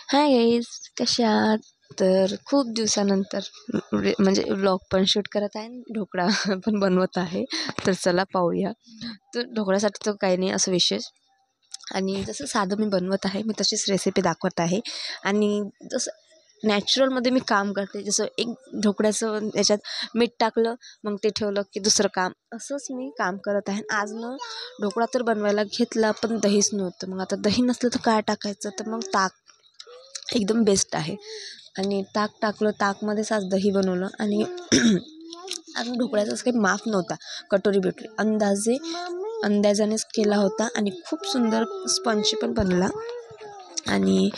Hi guys, कशा आहात? तर खूप दिवसानंतर म्हणजे व्लॉग पण शूट करत आहे, ढोकळा पण बनवत आहे. तर चला पाहूया. तर ढोकळ्यासाठी तर काही नाही असं विशेष, आणि जसं साधं मी बनवत आहे, मी तशीच रेसिपी दाखवत आहे. आणि जसं नॅचरलमध्ये मी काम करते, जसं एक ढोकळ्याचं याच्यात मीठ टाकलं, मग ते ठेवलं की दुसरं काम, असंच मी काम करत आहे. आज ना ढोकळा तर बनवायला घेतला, पण दहीच नव्हतं. मग आता दही नसलं तर काय टाकायचं, तर मग ताक एकदम बेस्ट आहे. आणि ताक टाकलं, ताकमध्येच आज दही बनवलं. आणि अजून ढोकळ्याचा असं काही माप नव्हता, कटोरी भेटली, अंदाजानेच केला होता. आणि खूप सुंदर स्पंजी पण बनला. आणि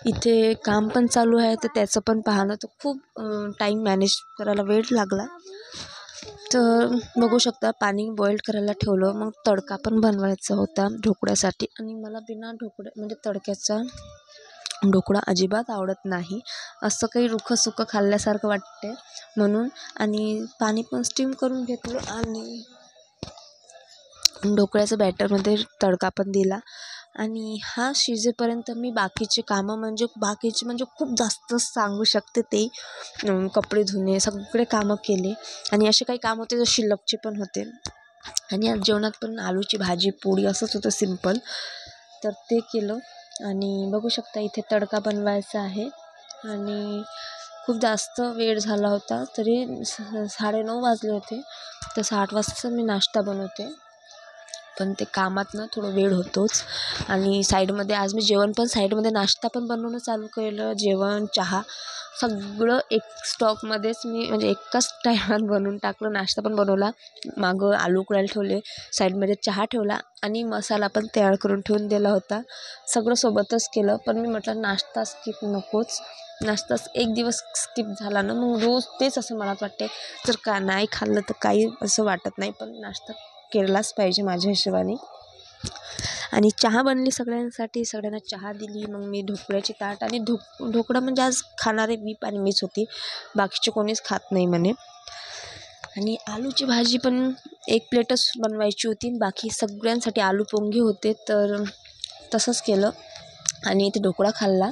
इथे काम पण चालू आहे, तर त्याचं पण पाहणं, तर खूप टाईम मॅनेज करायला वेळ लागला. तर बघू शकता, पाणी बॉईल करायला ठेवलं. मग तडका पण बनवायचा होता ढोकळ्यासाठी. आणि मला बिना म्हणजे तडक्याचा ढोकळा अजिबात आवडत नाही, असं काही रुखं-सुखं खाल्ल्यासारखं वाटते म्हणून. आणि पाणी पण स्टीम करून घेतलं आणि ढोकळ्याचं बॅटरमध्ये तडका पण दिला. आणि हा शिजेपर्यंत मी बाकीचे कामं म्हणजे खूप जास्त सांगू शकते, ते कपडे धुणे, सगळे कामं केले. आणि असे काही काम होते जे शिल्लकचे पण होते. आणि आज जेवणात पण आलूची भाजी पोळी असंच होतं सिंपल, तर ते केलं. आणि बघू शकता इथे तडका बनवायचा आहे. आणि खूप जास्त वेळ झाला होता, तरी 9:30 वाजले होते. तसं 8 वाजता मी नाश्ता बनवते, पण ते कामातनं थोडं वेळ होतोच. आणि साईडमध्ये आज मी जेवण पण साईडमध्ये नाश्ता पण बनवणं चालू केलं. जेवण, चहा सगळं एक स्टॉकमध्येच मी म्हणजे एकाच टायमात बनवून टाकलं. नाश्ता पण बनवला, मागं आलू उकडायला ठेवले, साईडमध्ये चहा ठेवला आणि मसाला पण तयार करून ठेवून दिला होता. सगळं सोबतच केलं. पण मी म्हटलं नाश्ता स्किप नकोच. नाश्ता एक दिवस स्किप झाला ना, मग रोज तेच असं मनात वाटते. जर का नाही खाल्लं तर काही असं वाटत नाही, पण नाश्ता केलाच पाहिजे माझ्या हिशोबाने. आणि चहा बनली सगळ्यांसाठी, सगळ्यांना चहा दिली. मग मी ढोकळ्याची ताट आणि ढोकळा म्हणजे आज खाणारे वीप आणि मीच होती, बाकीचे कोणीच खात नाही म्हणे. आणि आलूची भाजी पण एक प्लेटच बनवायची होती, बाकी सगळ्यांसाठी आलू पोंगे होते, तर तसंच केलं. आणि इथे ढोकळा खाल्ला.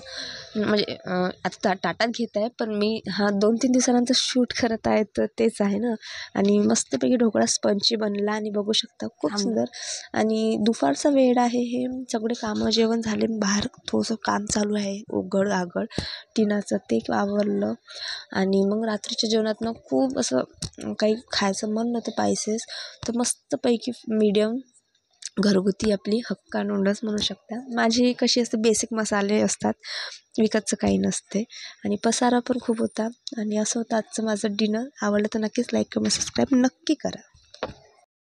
म्हणजे आता ताटात घेत आहे, पण मी 2-3 दिवसानंतर शूट करत आहे, तर तेच आहे ना. आणि मस्तपैकी ढोकळा स्पंजी बनला आणि बघू शकता खूप सुंदर. आणि दुपारचा वेळ आहे, हे सगळे कामं जेवण झाले, बाहेर थोडंसं काम चालू आहे, उघड आगळ टिनाचं, ते आवरलं. आणि मग रात्रीच्या जेवणात खूप असं काही खायचं मन नव्हतं पायसेस, तर मस्तपैकी मीडियम घरगुती आपली हक्का नूडल्स म्हणू शकता. माझी कशी असते, बेसिक मसाले असतात, विकतचं काही नसते. आणि पसारा पण खूप होता. आणि असं होतं आजचं माझं डिनर. आवडलं तर नक्कीच लाईक कमेंट सबस्क्राईब नक्की करा.